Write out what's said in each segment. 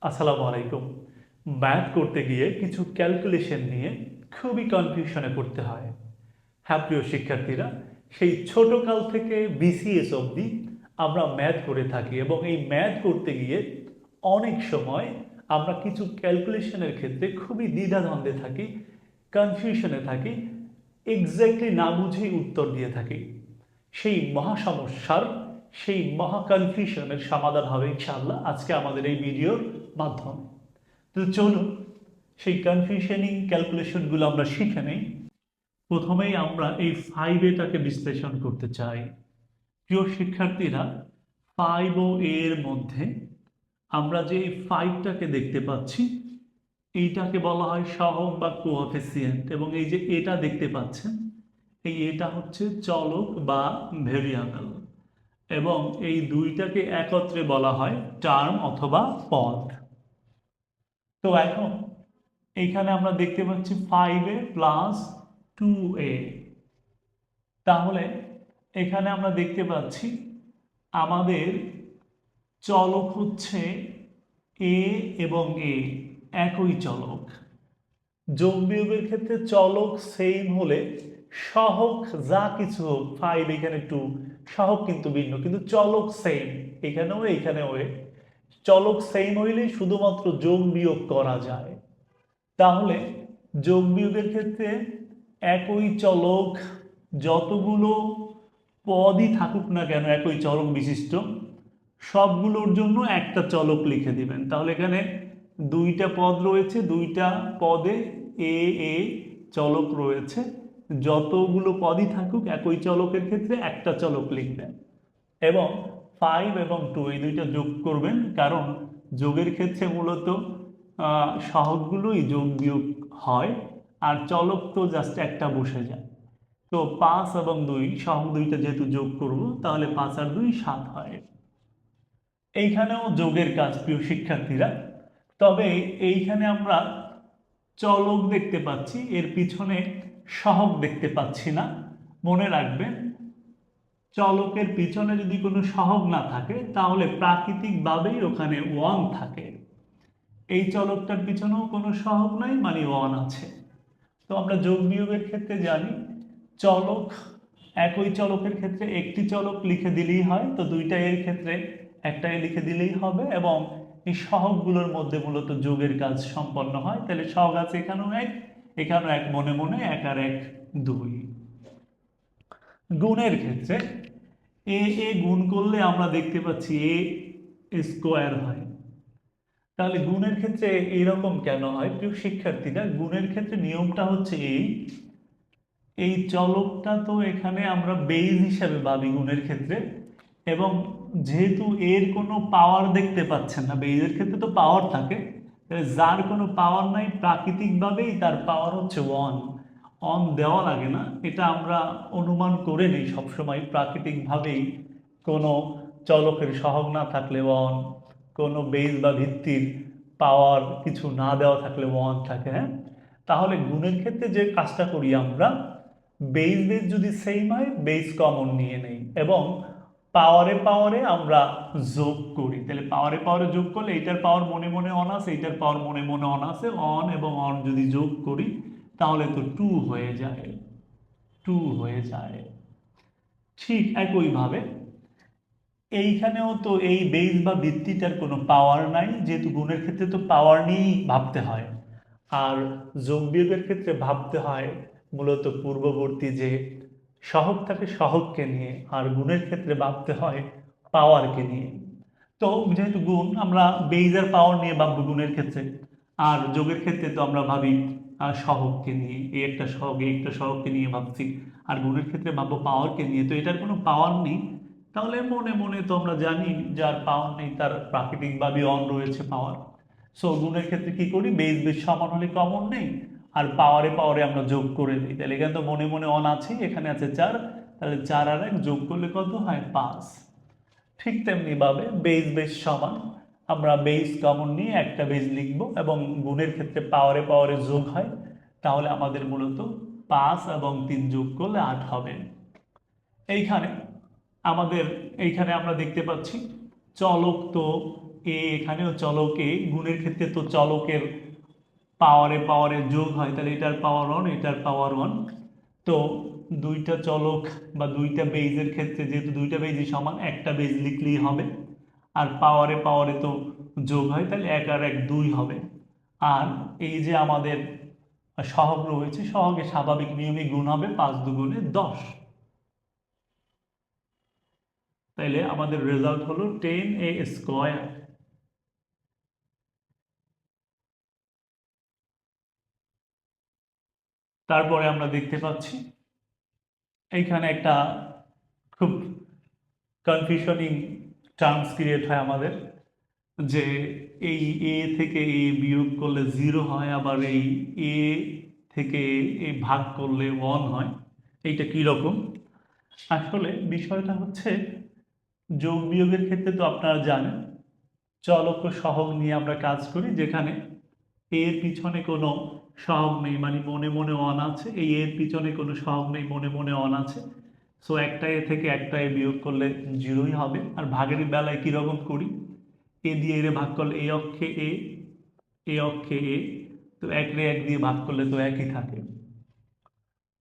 আসসালামু আলাইকুম। ম্যাথ করতে গিয়ে কিছু ক্যালকুলেশন নিয়ে খুবই কনফিউশনে পড়তে হয়। হ্যাঁ প্রিয় শিক্ষার্থীরা, সেই ছোটকাল থেকে বিসিএস অবধি আমরা ম্যাথ করে থাকি এবং এই ম্যাথ করতে গিয়ে অনেক সময় আমরা কিছু ক্যালকুলেশনের ক্ষেত্রে খুবই দ্বিধাদ্বন্দ্বে থাকি, কনফিউশনে থাকি, এক্স্যাক্টলি না বুঝেই উত্তর দিয়ে থাকি। সেই মহা সমস্যার, সেই মহা কনফিউশনের সমাধান হবে ইনশাআল্লাহ আজকে আমাদের এই ভিডিওর মাধ্যমে। তো চলুন সেই কনফিউশনিং ক্যালকুলেশনগুলো আমরা শিখে নেই। প্রথমেই আমরা এই 5a-টাকে বিশ্লেষণ করতে চাই। প্রিয় শিক্ষার্থীরা, 5 ও এর মধ্যে আমরা যে এই 5টাকে দেখতে পাচ্ছি, এইটাকে বলা হয় সহগ বা কোএফিসিয়েন্ট, এবং এই যে এটা দেখতে পাচ্ছেন, এই এটা হচ্ছে চলক বা ভেরিয়েবল, এবং এই দুইটাকে একত্রে বলা হয় টার্ম অথবা পদ। তো এখন এইখানে আমরা দেখতে পাচ্ছি 5a প্লাস 2a। তাহলে এখানে আমরা দেখতে পাচ্ছি আমাদের চলক হচ্ছে এ এবং এ, একই চলক। যোগ বিয়োগের ক্ষেত্রে চলক সেম হলে সহগ যা কিছু হোক, 5 এখানে 2, সহগ কিন্তু ভিন্ন, কিন্তু চলক সেম, এখানেও এইখানেও চলক সেম হইলেই শুধুমাত্র যোগ বিয়োগ করা যায়। তাহলে যোগ বিয়োগের ক্ষেত্রে একই চলক যতগুলো পদই থাকুক না কেন একই চলক বিশিষ্ট, সবগুলোর জন্য একটা চলক লিখে দিবেন। তাহলে এখানে দুইটা পদ রয়েছে, দুইটা পদে এ এ চলক রয়েছে, যতগুলো পদই থাকুক একই চলকের ক্ষেত্রে একটা চলক লিখবেন। এবং 5 এবং 2 এই দুইটা যোগ করবেন, কারণ যোগের ক্ষেত্রে মূলত সহগগুলোই যোগ বিয়োগ হয়, আর চলক তো জাস্ট একটা বসে যায়। তো 5 এবং 2 সহগ দুইটা যেহেতু যোগ করব, তাহলে 5 আর 2 7 হয়। এইখানেও যোগের কাজ প্রিয় শিক্ষার্থীরা। তবে এইখানে আমরা চলক দেখতে পাচ্ছি, এর পিছনে সহগ দেখতে পাচ্ছি না। মনে রাখবেন, চলকের পিছনে যদি কোনো সহগ না থাকে তাহলে প্রাকৃতিকভাবেই ওখানে 1 থাকে। এই চলকটার পিছনেও কোনো সহগ নাই, মানে 1 আছে। তো আমরা যোগ বিয়োগের ক্ষেত্রে জানি চলক, একই চলকের ক্ষেত্রে একটি চলক লিখে দিলেই হয়, তো দুইটা এর ক্ষেত্রে একটাই লিখে দিলেই হবে, এবং এই সহগগুলোর মধ্যে মূলত যোগের কাজ সম্পন্ন হয়। তাহলে সহগ আছে এখানেও এক, এখানেও এক, মনে মনে এক আর এক 2। গুণের ক্ষেত্রে এ এ গুণ করলে আমরা দেখতে পাচ্ছি এ স্কোয়ার হয়। তাহলে গুণের ক্ষেত্রে এইরকম কেন হয় প্রিয় শিক্ষার্থীরা? গুণের ক্ষেত্রে নিয়মটা হচ্ছে এই চলকটা তো এখানে আমরা বেইজ হিসাবে ভাবি গুণের ক্ষেত্রে, এবং যেহেতু এর কোনো পাওয়ার দেখতে পাচ্ছেন না, বেইজের ক্ষেত্রে তো পাওয়ার থাকে, যার কোনো পাওয়ার নাই প্রাকৃতিকভাবেই তার পাওয়ার হচ্ছে 1। অন দেওয়া লাগে না, এটা আমরা অনুমান করে নিই সবসময় প্রাকৃতিকভাবেই। কোনো চলকের সহগ না থাকলে 1, কোনো বেইজ বা ভিত্তির পাওয়ার কিছু না দেওয়া থাকলে 1 থাকে। হ্যাঁ, তাহলে গুণের ক্ষেত্রে যে কাজটা করি আমরা, বেইজ বেইজ যদি সেম হয় বেইজ কমন নিয়ে নেই, এবং পাওয়ারে পাওয়ারে আমরা যোগ করি। তাহলে পাওয়ারে পাওয়ারে যোগ করলে এইটার পাওয়ার মনে মনে অন আছে, এইটার পাওয়ার মনে মনে অন আছে, অন এবং অন যদি যোগ করি তাহলে তো 2 হয়ে যায়, 2 হয়ে যায়। ঠিক একইভাবে এইখানেও তো এই বেইজ বা ভিত্তিটার কোনো পাওয়ার নাই, যেহেতু গুণের ক্ষেত্রে তো পাওয়ার নিয়েই ভাবতে হয়, আর যোগ বিয়োগের ক্ষেত্রে ভাবতে হয় মূলত পূর্ববর্তী যে সহগ থাকে সহগকে নিয়ে, আর গুণের ক্ষেত্রে ভাবতে হয় পাওয়ারকে নিয়ে। তো যেহেতু গুণ, আমরা বেইজ আর পাওয়ার নিয়ে ভাববো গুণের ক্ষেত্রে, আর যোগের ক্ষেত্রে তো আমরা ভাবি সহগকে নিয়ে, এই একটা সহগ এই একটা সহগকে নিয়ে ভাবছি, আর গুণের ক্ষেত্রে ভাববো পাওয়ারকে নিয়ে। তো এটার কোনো পাওয়ার নেই, তাহলে মনে মনে তো আমরা জানি যার পাওয়ার নেই তার প্রাকৃতিকভাবে অন রয়েছে পাওয়ার। সো গুণের ক্ষেত্রে কি করি, বেজ বেজ সমান হলে কমন নেই, আর পাওয়ারে পাওয়ারে আমরা যোগ করে দিই। তাহলে এখানে তো মনে মনে অন আছে, এখানে আছে 4, তাহলে 4 আর 1 যোগ করলে কত হয়, 5। ঠিক তেমনি ভাবে বেজ বেজ সমান, আমরা বেজ কমন নিয়ে একটা বেজ লিখব, এবং গুণের ক্ষেত্রে পাওয়ারে পাওয়ারে যোগ হয়, তাহলে আমাদের মূলত 5 এবং 3 যোগ করলে 8 হবে। এইখানে আমাদের, এইখানে আমরা দেখতে পাচ্ছি চলক তো এ এখানেও চলক এ, গুণের ক্ষেত্রে তো চলকের পাওয়ারে পাওয়ারে যোগ হয়, তাহলে এটার পাওয়ার 1 এটার পাওয়ার 1। তো দুইটা চলক বা দুইটা বেইজের ক্ষেত্রে যেহেতু দুইটা বেইজই সমান, একটা বেইজ লিখলেই হবে। আর পাওয়ারে পাওয়ারে তো যোগ হয়, তাহলে 1 আর 1 2 হবে। আর এই যে আমাদের সহগ রয়েছে, সহগে স্বাভাবিক নিয়মে গুণ হবে, 5 দুগুণে 10। তাইলে আমাদের রেজাল্ট হলো 10a²। তারপরে আমরা দেখতে পাচ্ছি এইখানে একটা খুব কনফিউশনিং টার্মস ক্রিয়েট হয় আমাদের, যে এই এ থেকে এ বিয়োগ করলে 0 হয়, আবার এই এ থেকে এ ভাগ করলে 1 হয়। এইটা কি রকম? আসলে বিষয়টা হচ্ছে, যোগ বিয়োগের ক্ষেত্রে তো আপনারা জানেন চলক ও সহগ নিয়ে আমরা কাজ করি, যেখানে এর পিছনে কোনো সহগ নেই, মানে মনে মনে অন আছে, এই এর পিছনে কোনো সহগ নেই, মনে মনে অন আছে। সো একটা এ থেকে একটা এ বিয়োগ করলে 0ই হবে। আর ভাগের বেলায় কীরকম করি, এ দিয়ে এর ভাগ করলে এ অক্ষে এ, এ অক্ষে এ, তো 1 রে 1 দিয়ে ভাগ করলে তো একই থাকে।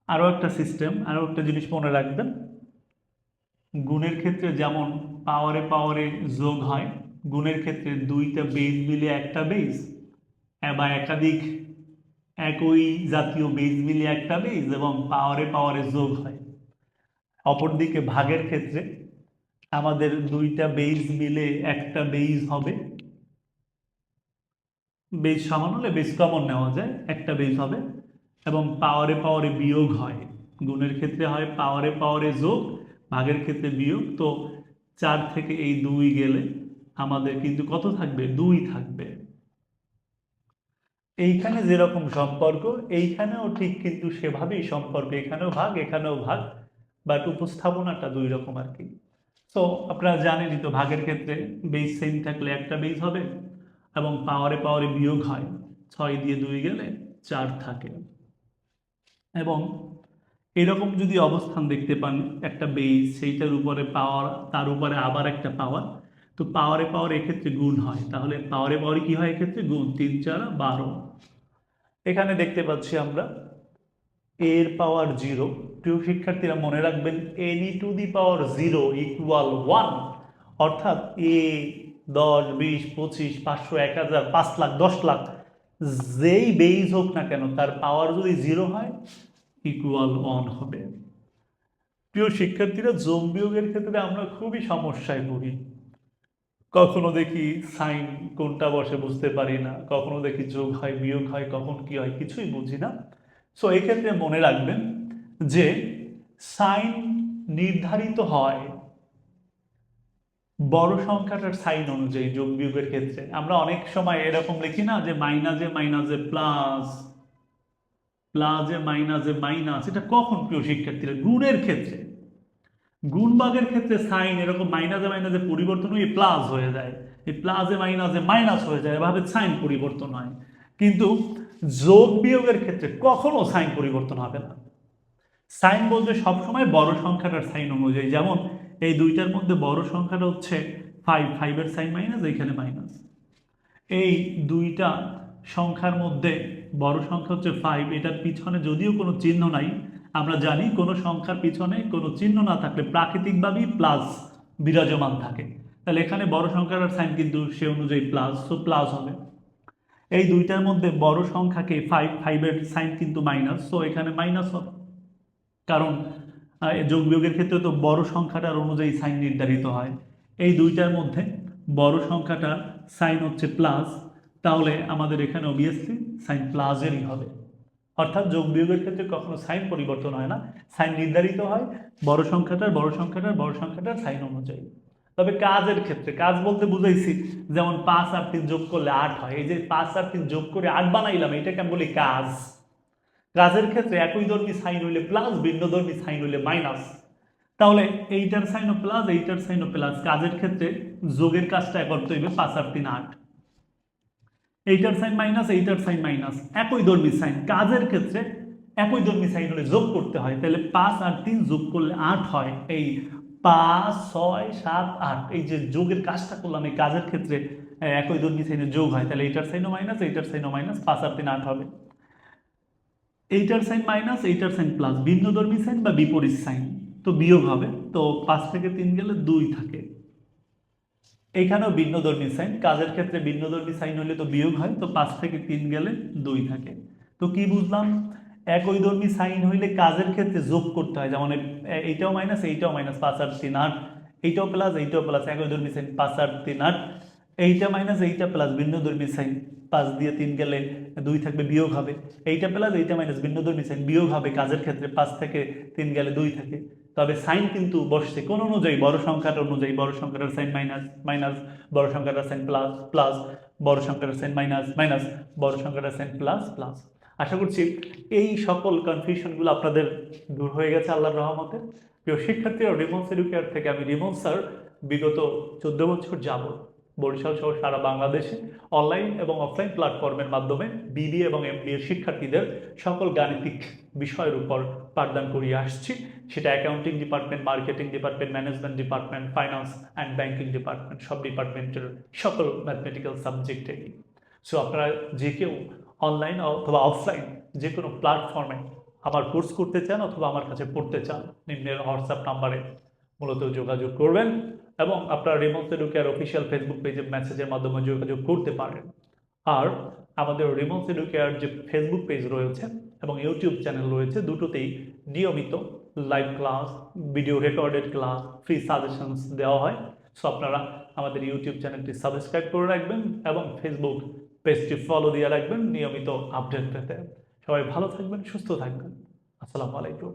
আরও একটা সিস্টেম, আরও একটা জিনিস মনে রাখবেন, গুণের ক্ষেত্রে যেমন পাওয়ারে পাওয়ারে যোগ হয়, গুণের ক্ষেত্রে দুইটা বেজ মিলে একটা বেজ, বা একাধিক একই জাতীয় বেজ মিলে একটা বেজ, এবং পাওয়ারে পাওয়ারে যোগ হয়। অপরদিকে ভাগের ক্ষেত্রে আমাদের দুইটা বেজ মিলে একটা বেজ হবে, বেজ সমান হলে বেজ কমন নেওয়া যায়, একটা বেজ হবে, এবং পাওয়ারে পাওয়ারে বিয়োগ হয়। গুণের ক্ষেত্রে হয় পাওয়ারে পাওয়ারে যোগ, ভাগের ক্ষেত্রে বিয়োগ। তো 4 থেকে এই 2 গেলে আমাদের কিন্তু কত থাকবে? 2 থাকবে। এইখানে যেরকম সম্পর্ক, এইখানেও ঠিক কিন্তু সেভাবেই সম্পর্ক, এখানেও ভাগ এখানেও ভাগ, বাট উপস্থাপনাটা 2 রকম আর কি। সো আপনারা জানেনই তো, ভাগের ক্ষেত্রে বেজ সেম থাকলে একটা বেজ হবে, এবং পাওয়ারে পাওয়ারে বিয়োগ হয়, 6 দিয়ে 2 গেলে 4 থাকে। এবং এরকম যদি অবস্থান দেখতে পান, একটা বেজ, সেইটার উপরে পাওয়ার, তার উপরে আবার একটা পাওয়ার, তো পাওয়ারে পাওয়ার এক্ষেত্রে গুণ হয়, তাহলে পাওয়ারে পাওয়ারে কি হয় এক্ষেত্রে? গুণ। 3 4 12। এখানে দেখতে পাচ্ছি আমরা এর পাওয়ার 0। প্রিয় শিক্ষার্থীরা মনে রাখবেন, any to the power 0 equal 1। অর্থাৎ এ 10 20 25 500 1000 5 লাখ 10 লাখ যেই বেইজ হোক না কেন, তার পাওয়ার যদি 0 হয় ইকুয়াল 1 হবে। প্রিয় শিক্ষার্থীরা, যোগ বিয়োগের ক্ষেত্রে আমরা খুবই সমস্যায় পড়ি। কখনো দেখি সাইন কোনটা বসে বুঝতে পারি না, কখনো দেখি যোগ হয় বিয়োগ হয়, কখন কি হয় কিছুই বুঝি না। সো এক্ষেত্রে মনে রাখবেন যে সাইন নির্ধারিত হয় বড় সংখ্যাটার সাইন অনুযায়ী। যোগ বিয়োগের ক্ষেত্রে আমরা অনেক সময় এরকম লিখি না, যে মাইনাসে মাইনাসে প্লাস, প্লাসে মাইনাসে মাইনাস। এটা কখন প্রিয় শিক্ষার্থীরা? গুণের ক্ষেত্রে। গুণ ভাগের ক্ষেত্রে সাইন এরকম মাইনাসে মাইনাসে পরিবর্তন হয়ে প্লাস হয়ে যায়, এই প্লাসে মাইনাসে মাইনাস হয়ে যায়, এভাবে সাইন পরিবর্তন হয়। কিন্তু যোগ বিয়োগের ক্ষেত্রে কখনো সাইন পরিবর্তন হবে না। সাইন বলতে সবসময় বড় সংখ্যাটার সাইন অনুযায়ী। যেমন এই দুইটার মধ্যে বড় সংখ্যাটা হচ্ছে 5, 5-এর সাইন মাইনাস, এইখানে মাইনাস। এই দুইটা সংখ্যার মধ্যে বড় সংখ্যা হচ্ছে 5, এটার পিছনে যদিও কোনো চিহ্ন নাই, আমরা জানি কোনো সংখ্যার পিছনে কোনো চিহ্ন না থাকলে প্রাকৃতিকভাবেই প্লাস বিরাজমান থাকে। তাহলে এখানে বড় সংখ্যার সাইন কিন্তু সে অনুযায়ী প্লাস, সো প্লাস হবে। এই দুইটার মধ্যে বড় সংখ্যাকে 5, 5-এর সাইন কিন্তু মাইনাস, সো এখানে মাইনাস হবে। কারণ যোগ বিয়োগের ক্ষেত্রে তো বড় সংখ্যাটার অনুযায়ী সাইন নির্ধারিত হয়। এই দুইটার মধ্যে বড় সংখ্যাটার সাইন হচ্ছে প্লাস, তাহলে আমাদের এখানে অবভিয়াসলি সাইন প্লাসেরই হবে। অর্থাৎ যোগ বিয়োগের ক্ষেত্রে কখনো সাইন পরিবর্তন হয় না, সাইন নির্ধারিত হয় বড় সংখ্যাটার বড় সংখ্যাটার বড় সংখ্যাটার সাইন অনুযায়ী। তবে কাজের ক্ষেত্রে, কাজ বলতে বুঝাইছি, যেমন 5 আর 3 যোগ করলে 8 হয়, এই যে 5 আর 3 যোগ করে 8 বানাইলাম, এটাকে আমি বলি কাজ। কাজের ক্ষেত্রে একই ধর্মী সাইন হইলে প্লাস, ভিন্ন ধর্মী সাইন হইলে মাইনাস। তাহলে এইটার সাইনও প্লাস, এইটার সাইনও প্লাস। কাজের ক্ষেত্রে যোগের কাজটা করতে হইবে 5 আর 3 8, এইটার সাইন মাইনাস, এইটার সাইন মাইনাস, একই ধর্মী সাইন। কাজের ক্ষেত্রে একই ধর্মী সাইন হলে যোগ করতে হয়, তাহলে 5 আর 3 যোগ করলে 8 হয়। এই 5 6 7 8, এই যে যোগের কাজটা করলাম, এই কাজের ক্ষেত্রে একই দৈর্ঘ্য সাইনের যোগ হয়, তাহলে এইটার সাইনও মাইনাস, এইটার সাইনও মাইনাস, 5 আর 3 8 হবে। এইটার সাইন মাইনাস, এইটার সাইন প্লাস, ভিন্নধর্মী সাইন বা বিপরীত সাইন, তো বিয়োগ হবে। তো 5 থেকে 3 গেলে 2 থাকে। এখানেও ভিন্নধর্মী সাইন, কাজের ক্ষেত্রে ভিন্নধর্মী সাইন হলে তো বিয়োগ হয়, তো 5 থেকে 3 গেলে 2 থাকে। তো কি বুঝলাম, একই ধর্মী সাইন হইলে কাজের ক্ষেত্রে যোগ করতে হয়, যেমন এইটাও মাইনাস, এইটাও মাইনাস, 5 আর 3 8, এইটাও প্লাস, এইটাও প্লাস, একই ধর্মী সাইন 5 আর 3 8, এইটা মাইনাস, এইটা প্লাস, ভিন্নধর্মী সাইন 5 দিয়ে 3 গেলে 2 থাকবে, বিয়োগ হবে। এইটা প্লাস, এইটা মাইনাস, ভিন্নধর্মী সাইন বিয়োগ হবে, কাজের ক্ষেত্রে 5 থেকে 3 গেলে 2 থাকে। তবে সাইন কিন্তু বসছে কোন অনুযায়ী, বড় সংখ্যার অনুযায়ী, বড় সংখ্যার সাইন মাইনাস মাইনাস, বড় সংখ্যার সাইন প্লাস প্লাস, বড় সংখ্যার সাইন মাইনাস মাইনাস, বড় সংখ্যার সাইন প্লাস প্লাস। আশা করছি এই সকল কনফিউশনগুলো আপনাদের দূর হয়ে গেছে আল্লাহর রহমতে। প্রিয় শিক্ষার্থীরা, রিমন্স এডুকেয়ার থেকে আমি রিমন্স স্যার বিগত 14 বছর যাবত বরিশাল সহ সারা বাংলাদেশে অনলাইন এবং অফলাইন প্ল্যাটফর্মের মাধ্যমে বিবিএ এবং এমবিএ শিক্ষার্থীদের সকল গাণিতিক বিষয়ের উপর পাঠদান করিয়ে আসছি। সেটা accounting department, marketing department, management department, finance and banking department, সব ডিপার্টমেন্টের সকল ম্যাথমেটিক্যাল সাবজেক্টেই। সো আপনারা যে কেউ অনলাইন অথবা অফলাইন যে কোনো প্ল্যাটফর্মে আমার কোর্স করতে চান অথবা আমার কাছে পড়তে চান, নিম্নের হোয়াটসঅ্যাপ নাম্বারে মূলত যোগাযোগ করবেন এবং আপনারা রিমন্স এডুকেয়ার অফিসিয়াল ফেসবুক পেজে মেসেজের মাধ্যমে যোগাযোগ করতে পারেন। আর আমাদের রিমন্স এডুকেয়ার যে ফেসবুক পেজ রয়েছে এবং ইউটিউব চ্যানেল রয়েছে, দুটোতেই নিয়মিত live class, video recorded class, free suggestions দেওয়া হয়। সো আপনারা আমাদের ইউটিউব চ্যানেলটি সাবস্ক্রাইব করে রাখবেন এবং ফেসবুক পেজটি ফলো দিয়ে রাখবেন নিয়মিত আপডেট পেতে। সবাই ভালো থাকবেন, সুস্থ থাকবেন। আসসালামু আলাইকুম।